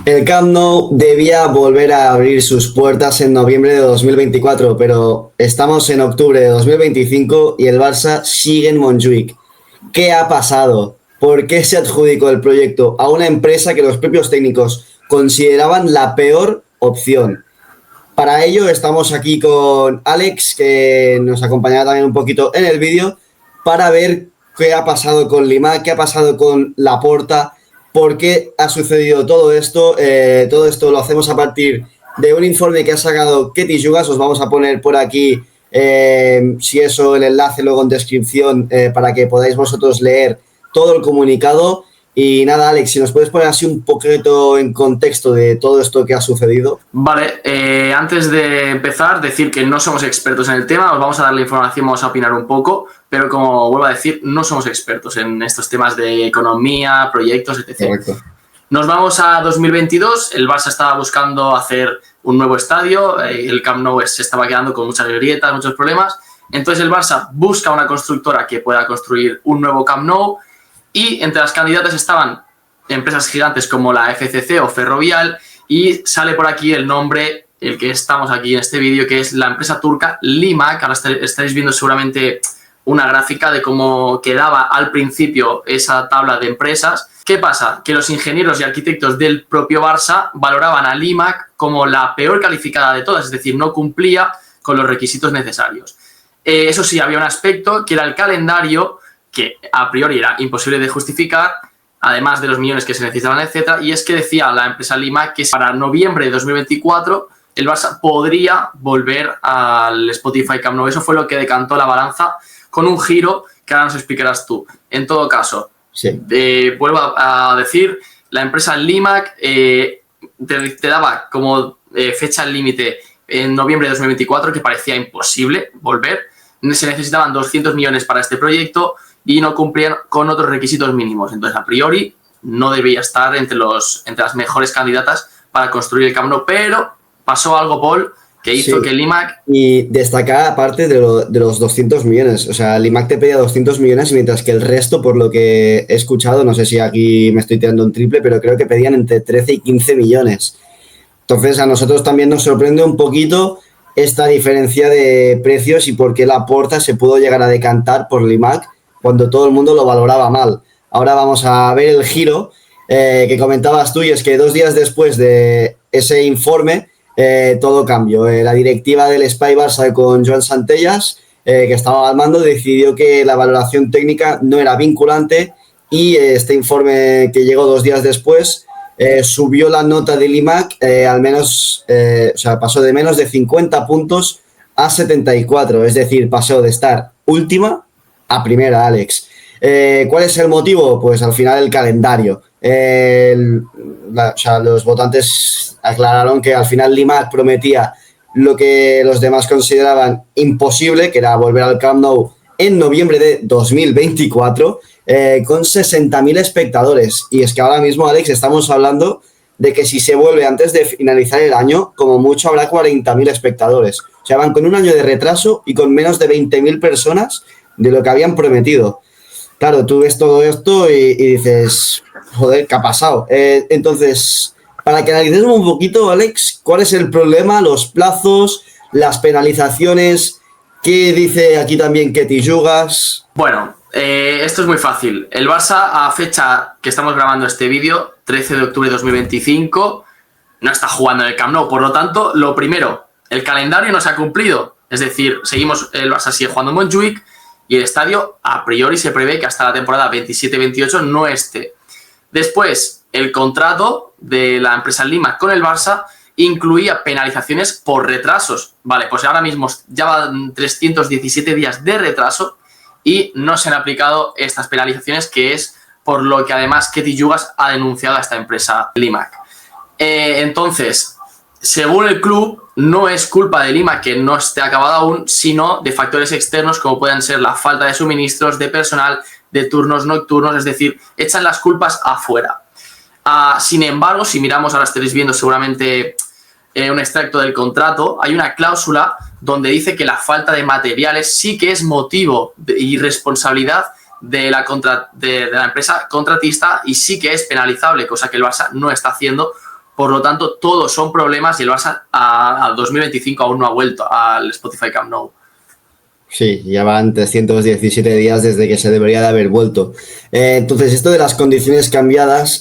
El Camp Nou debía volver a abrir sus puertas en noviembre de 2024, pero estamos en octubre de 2025 y el Barça sigue en Montjuïc. ¿Qué ha pasado? ¿Por qué se adjudicó el proyecto a una empresa que los propios técnicos consideraban la peor opción? Para ello estamos aquí con Alex, que nos acompañará también un poquito en el vídeo, para ver qué ha pasado con Lima, qué ha pasado con Laporta, por qué ha sucedido todo esto. Todo esto lo hacemos a partir de un informe que ha sacado Ketty Jugas. Os vamos a poner por aquí, si eso, el enlace luego en descripción, para que podáis vosotros leer todo el comunicado. Y nada, Alex, si nos puedes poner así un poquito en contexto de todo esto que ha sucedido. Vale, antes de empezar, decir que no somos expertos en el tema, os vamos a dar la información, vamos a opinar un poco, pero como vuelvo a decir, no somos expertos en estos temas de economía, proyectos, etc. Correcto. Nos vamos a 2022, el Barça estaba buscando hacer un nuevo estadio, el Camp Nou se estaba quedando con muchas grietas, muchos problemas, entonces el Barça busca una constructora que pueda construir un nuevo Camp Nou. Y entre las candidatas estaban empresas gigantes como la FCC o Ferrovial, y sale por aquí el nombre, el que estamos aquí en este vídeo, que es la empresa turca Limak. Ahora estaréis viendo seguramente una gráfica de cómo quedaba al principio esa tabla de empresas. ¿Qué pasa? Que los ingenieros y arquitectos del propio Barça valoraban a Limak como la peor calificada de todas, es decir, no cumplía con los requisitos necesarios. Eso sí, había un aspecto que era el calendario, que a priori era imposible de justificar, además de los millones que se necesitaban, etcétera, y es que decía la empresa Limak que para noviembre de 2024 el Barça podría volver al Spotify Camp Nou. Eso fue lo que decantó la balanza, con un giro que ahora nos explicarás tú. En todo caso, sí. Vuelvo a decir, la empresa Limak te daba como fecha límite en noviembre de 2024, que parecía imposible volver. Se necesitaban 200 millones para este proyecto y no cumplían con otros requisitos mínimos. Entonces, a priori, no debía estar entre las mejores candidatas para construir el Camp Nou, pero pasó algo, Paul, que hizo que Limak... Y destacar, aparte de los 200 millones, o sea, Limak te pedía 200 millones, mientras que el resto, por lo que he escuchado, no sé si aquí me estoy tirando un triple, pero creo que pedían entre 13 y 15 millones. Entonces, a nosotros también nos sorprende un poquito esta diferencia de precios y por qué Laporta se pudo llegar a decantar por Limak cuando todo el mundo lo valoraba mal. Ahora vamos a ver el giro que comentabas tú, y es que 2 días después de ese informe todo cambió. La directiva del Espai Barça con Joan Santellas, que estaba al mando, decidió que la valoración técnica no era vinculante, y este informe, que llegó 2 días después, subió la nota de Limak al menos, o sea, pasó de menos de 50 puntos a 74, es decir, pasó de estar última a primera, Alex. ¿Cuál es el motivo? Pues al final el calendario. O sea, los votantes aclararon que al final Limak prometía lo que los demás consideraban imposible, que era volver al Camp Nou en noviembre de 2024, con 60.000 espectadores. Y es que ahora mismo, Alex, estamos hablando de que si se vuelve antes de finalizar el año, como mucho habrá 40.000 espectadores. O sea, van con un año de retraso y con menos de 20.000 personas de lo que habían prometido. Claro, tú ves todo esto y dices, joder, ¿qué ha pasado? Entonces, para que analicemos un poquito, Alex, ¿cuál es el problema, los plazos, las penalizaciones? ¿Qué dice aquí también Ketty Jugas? Bueno, esto es muy fácil. El Barça, a fecha que estamos grabando este vídeo, 13 de octubre de 2025, no está jugando en el Camp Nou. Por lo tanto, lo primero, el calendario no se ha cumplido. Es decir, el Barça sigue jugando en Montjuïc, y el estadio, a priori, se prevé que hasta la temporada 27-28 no esté. Después, el contrato de la empresa Limak con el Barça incluía penalizaciones por retrasos. Vale, pues ahora mismo ya van 317 días de retraso y no se han aplicado estas penalizaciones, que es por lo que además Ketty Jugas ha denunciado a esta empresa Limak. Entonces, según el club, no es culpa de Limak que no esté acabado aún, sino de factores externos como pueden ser la falta de suministros, de personal, de turnos nocturnos, es decir, echan las culpas afuera. Sin embargo, si miramos, ahora estaréis viendo seguramente un extracto del contrato, hay una cláusula donde dice que la falta de materiales sí que es motivo y responsabilidad de la empresa contratista, y sí que es penalizable, cosa que el Barça no está haciendo, por lo tanto, todos son problemas y el Barça a 2025 aún no ha vuelto al Spotify Camp Nou. Sí, ya van 317 días desde que se debería de haber vuelto. Entonces, esto de las condiciones cambiadas,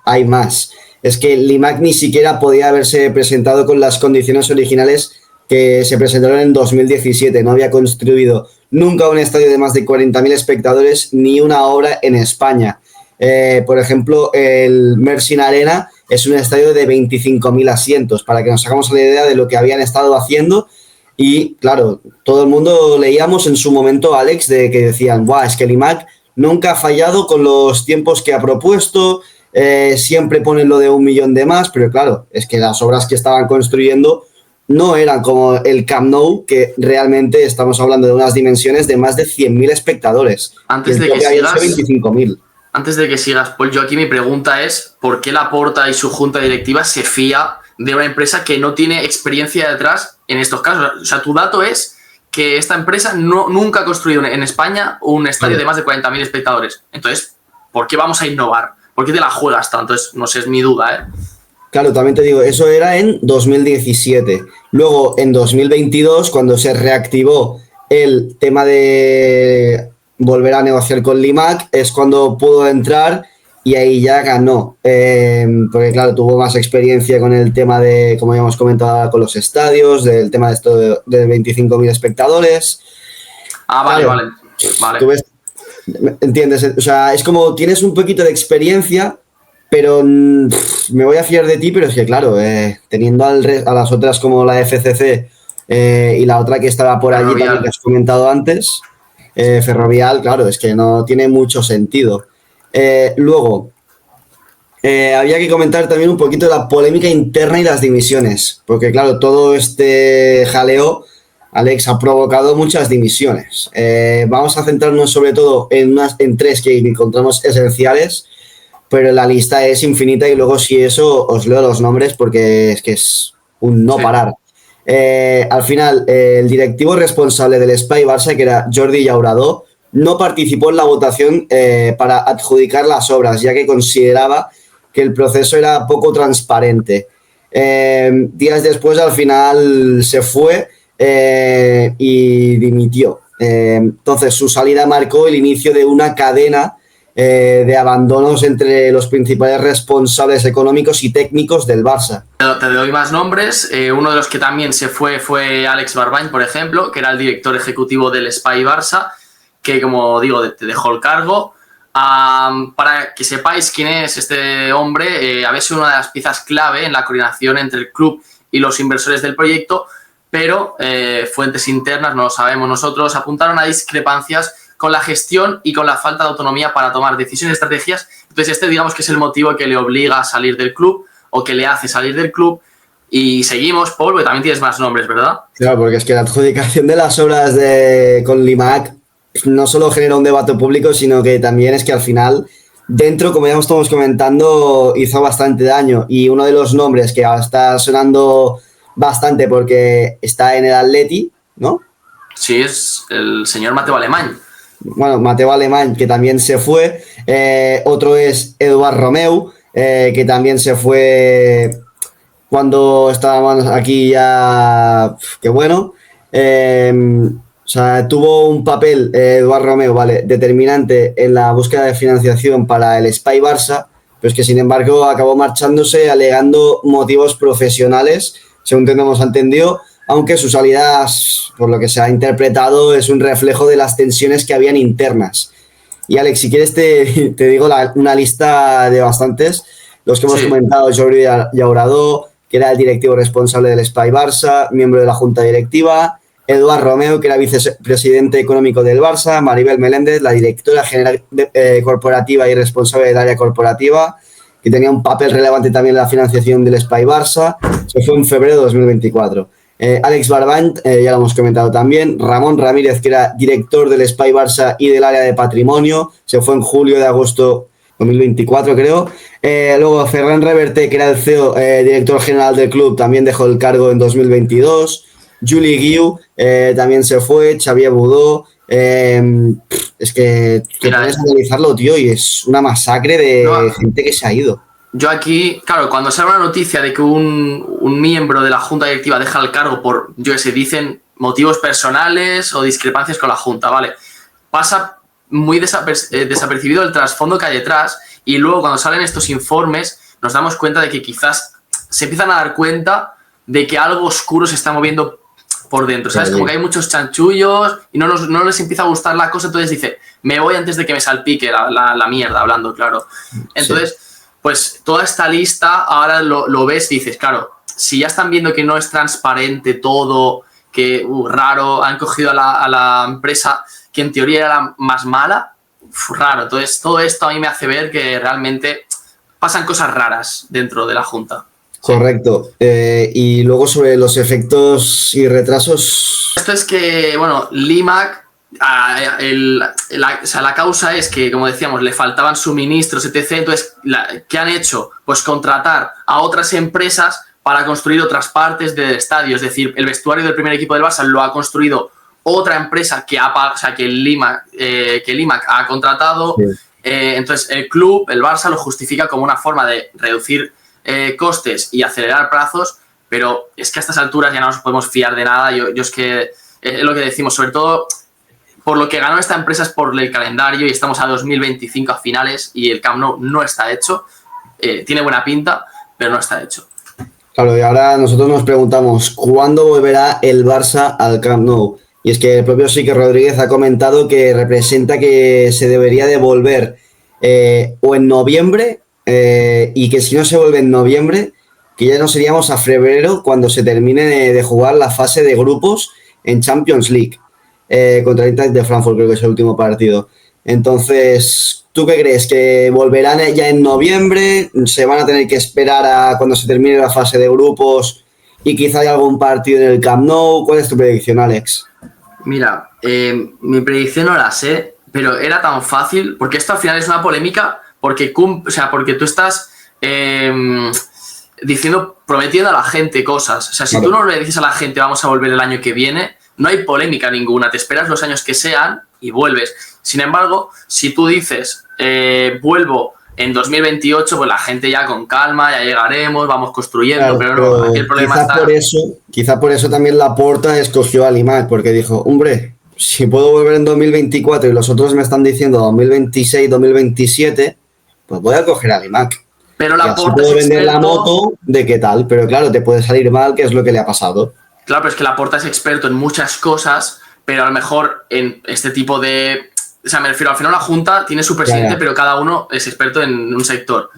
hay más. Es que l'Imac ni siquiera podía haberse presentado con las condiciones originales que se presentaron en 2017. No había construido nunca un estadio de más de 40.000 espectadores ni una obra en España. Por ejemplo, el Mersin Arena es un estadio de 25.000 asientos, para que nos hagamos la idea de lo que habían estado haciendo. Y, claro, todo el mundo leíamos en su momento, Alex, de que decían, ¡buah! Es que el l'Imac nunca ha fallado con los tiempos que ha propuesto, siempre ponen lo de 1 millón de más, pero claro, es que las obras que estaban construyendo no eran como el Camp Nou, que realmente estamos hablando de unas dimensiones de más de 100.000 espectadores. Antes de que sigas, Paul, yo aquí mi pregunta es, ¿por qué Laporta y su junta directiva se fía de una empresa que no tiene experiencia detrás en estos casos? O sea, tu dato es que esta empresa nunca ha construido en España un estadio de más de 40.000 espectadores. Entonces, ¿por qué vamos a innovar? ¿Por qué te la juegas tanto? No sé, es mi duda, ¿eh? Claro, también te digo, eso era en 2017. Luego, en 2022, cuando se reactivó el tema de volver a negociar con l'Imac, es cuando pudo entrar y ahí ya ganó. Porque, claro, tuvo más experiencia con el tema de, como ya hemos comentado, con los estadios, del tema de esto de 25.000 espectadores. Ah, vale, claro, vale. ¿Tú ves? ¿Entiendes? O sea, es como tienes un poquito de experiencia, pero me voy a fiar de ti, pero es que claro, teniendo a las otras como la FCC y la otra que estaba por allí también que has comentado antes, Ferrovial, claro, es que no tiene mucho sentido. Luego, había que comentar también un poquito la polémica interna y las dimisiones, porque claro, todo este jaleo, Alex, ha provocado muchas dimisiones. Vamos a centrarnos sobre todo en 3 que encontramos esenciales, pero la lista es infinita y luego si eso os leo los nombres porque es que es un no parar. Al final, el directivo responsable del Espai Barça, que era Jordi Llauradó, no participó en la votación para adjudicar las obras, ya que consideraba que el proceso era poco transparente. Días después, al final, se fue y dimitió. Entonces, su salida marcó el inicio de una cadena de abandonos entre los principales responsables económicos y técnicos del Barça. Te doy más nombres. Uno de los que también se fue Alex Barbany, por ejemplo, que era el director ejecutivo del Espai Barça, que, como digo, te dejó el cargo. Para que sepáis quién es este hombre, había sido una de las piezas clave en la coordinación entre el club y los inversores del proyecto, pero fuentes internas, no lo sabemos nosotros, apuntaron a discrepancias con la gestión y con la falta de autonomía para tomar decisiones y estrategias. Entonces, digamos que es el motivo que le obliga a salir del club o que le hace salir del club. Y seguimos, Paul, porque también tienes más nombres, ¿verdad? Claro, porque es que la adjudicación de las obras con l'Imac no solo genera un debate público, sino que también es que al final, dentro, como ya estamos comentando, hizo bastante daño. Y uno de los nombres que está sonando bastante porque está en el Atleti, ¿no? Sí, es el señor Mateu Alemany. Bueno, Mateu Alemany, que también se fue. Otro es Eduard Romeu, que también se fue cuando estábamos aquí ya. Qué bueno. O sea, tuvo un papel, Eduard Romeu, vale, determinante en la búsqueda de financiación para el Espai Barça, pero es que, sin embargo, acabó marchándose alegando motivos profesionales, según tenemos entendido, aunque su salida, por lo que se ha interpretado, es un reflejo de las tensiones que habían internas. Y, Alex, si quieres te digo una lista de bastantes. Los que hemos comentado, Jordi Llauradó, que era el directivo responsable del Espai Barça, miembro de la junta directiva, Eduard Romeu, que era vicepresidente económico del Barça, Maribel Meléndez, la directora general corporativa y responsable del área corporativa, que tenía un papel relevante también en la financiación del Espai Barça. Se fue en febrero de 2024. Alex Barbany, ya lo hemos comentado también. Ramón Ramírez, que era director del Espai Barça y del área de patrimonio, se fue en julio de agosto 2024, creo. Luego Ferran Reverte, que era el CEO, director general del club, también dejó el cargo en 2022. Juli Guiu también se fue. Xavier Budó. Es que te puedes analizarlo, tío, y es una masacre de gente que se ha ido. Yo aquí, claro, cuando sale una noticia de que un miembro de la junta directiva deja el cargo por, yo qué sé, dicen motivos personales o discrepancias con la junta, ¿vale? Pasa muy desapercibido el trasfondo que hay detrás y luego cuando salen estos informes nos damos cuenta de que quizás se empiezan a dar cuenta de que algo oscuro se está moviendo por dentro, ¿sabes? Como que hay muchos chanchullos y no les empieza a gustar la cosa, entonces dice, me voy antes de que me salpique la mierda, hablando, claro. Entonces, pues toda esta lista ahora lo ves y dices, claro, si ya están viendo que no es transparente todo, que raro, han cogido a la empresa que en teoría era la más mala, raro. Entonces, todo esto a mí me hace ver que realmente pasan cosas raras dentro de la junta. Correcto. Y luego sobre los efectos y retrasos. Esto es que, bueno, Limac, la causa es que, como decíamos, le faltaban suministros, etc. Entonces, ¿qué han hecho? Pues contratar a otras empresas para construir otras partes del estadio. Es decir, el vestuario del primer equipo del Barça lo ha construido otra empresa que el Limac ha contratado. Sí. Entonces, el club, el Barça, lo justifica como una forma de reducir costes y acelerar plazos, pero es que a estas alturas ya no nos podemos fiar de nada. Yo es que es lo que decimos, sobre todo por lo que ganó esta empresa es por el calendario y estamos a 2025 a finales y el Camp Nou no está hecho. Tiene buena pinta, pero no está hecho. Claro, y ahora nosotros nos preguntamos, ¿cuándo volverá el Barça al Camp Nou? Y es que el propio Sique Rodríguez ha comentado que representa que se debería de volver o en noviembre y que si no se vuelve en noviembre, que ya nos iríamos a febrero cuando se termine de jugar la fase de grupos en Champions League contra el Eintracht de Frankfurt, creo que es el último partido. Entonces, ¿tú qué crees? ¿Que volverán ya en noviembre? ¿Se van a tener que esperar a cuando se termine la fase de grupos y quizá haya algún partido en el Camp Nou? ¿Cuál es tu predicción, Alex? Mira, mi predicción no la sé, pero era tan fácil, porque esto al final es una polémica, porque tú estás prometiendo a la gente cosas. O sea, si tú no le dices a la gente vamos a volver el año que viene, no hay polémica ninguna, te esperas los años que sean y vuelves. Sin embargo, si tú dices vuelvo en 2028, pues la gente ya con calma, ya llegaremos, vamos construyendo, claro, pero no, aquí el problema está... Quizá por eso también Laporta escogió a Limac, porque dijo, hombre, si puedo volver en 2024 y los otros me están diciendo 2026, 2027, pues voy a coger a Limac. Pero Laporta puedo vender la moto de qué tal, pero claro, te puede salir mal, que es lo que le ha pasado. Claro, pero es que Laporta es experto en muchas cosas, pero a lo mejor en este tipo de... O sea, me refiero, al final la junta tiene su presidente, pero cada uno es experto en un sector.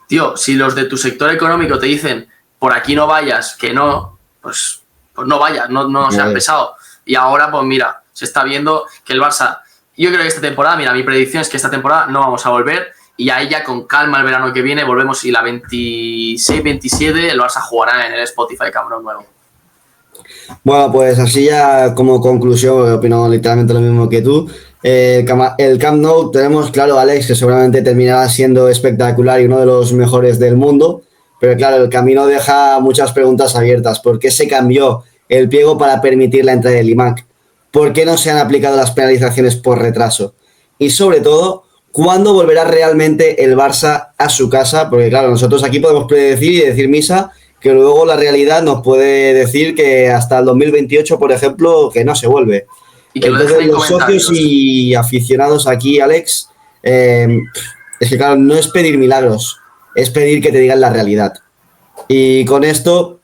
Tío, si los de tu sector económico te dicen, por aquí no vayas, que no, pues no vayas, no seas pesado. Y ahora, pues mira, se está viendo que el Barça... Yo creo que esta temporada, mira, mi predicción es que esta temporada no vamos a volver y ahí ya con calma el verano que viene volvemos y la 26-27 el Barça jugará en el Spotify Camp Nou nuevo. Bueno, pues así ya como conclusión, opino literalmente lo mismo que tú. El Camp Nou tenemos, claro, Alex, que seguramente terminará siendo espectacular y uno de los mejores del mundo, pero claro, el camino deja muchas preguntas abiertas. ¿Por qué se cambió el pliego para permitir la entrada de Limac? ¿Por qué no se han aplicado las penalizaciones por retraso? Y sobre todo, ¿cuándo volverá realmente el Barça a su casa? Porque claro, nosotros aquí podemos predecir y decir misa, que luego la realidad nos puede decir que hasta el 2028, por ejemplo, que no se vuelve. Y que entonces, los socios y aficionados aquí, Alex, es que claro, no es pedir milagros, es pedir que te digan la realidad. Y con esto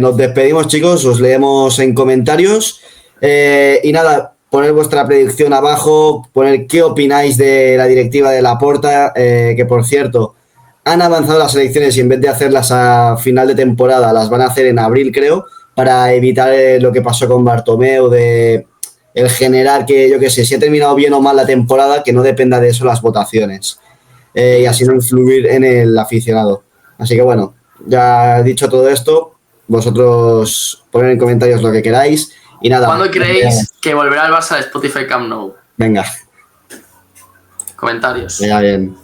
nos despedimos, chicos, os leemos en comentarios. Y nada, poner vuestra predicción abajo, poner qué opináis de la directiva de Laporta, que por cierto, han avanzado las elecciones y en vez de hacerlas a final de temporada, las van a hacer en abril, creo, para evitar lo que pasó con Bartomeu, de el generar que, yo qué sé, si ha terminado bien o mal la temporada, que no dependa de eso las votaciones, y así no influir en el aficionado. Así que bueno, ya dicho todo esto, vosotros poned en comentarios lo que queráis y nada. ¿Cuándo creéis que volverá el Barça de Spotify Camp Nou? Venga. Comentarios. Venga, bien.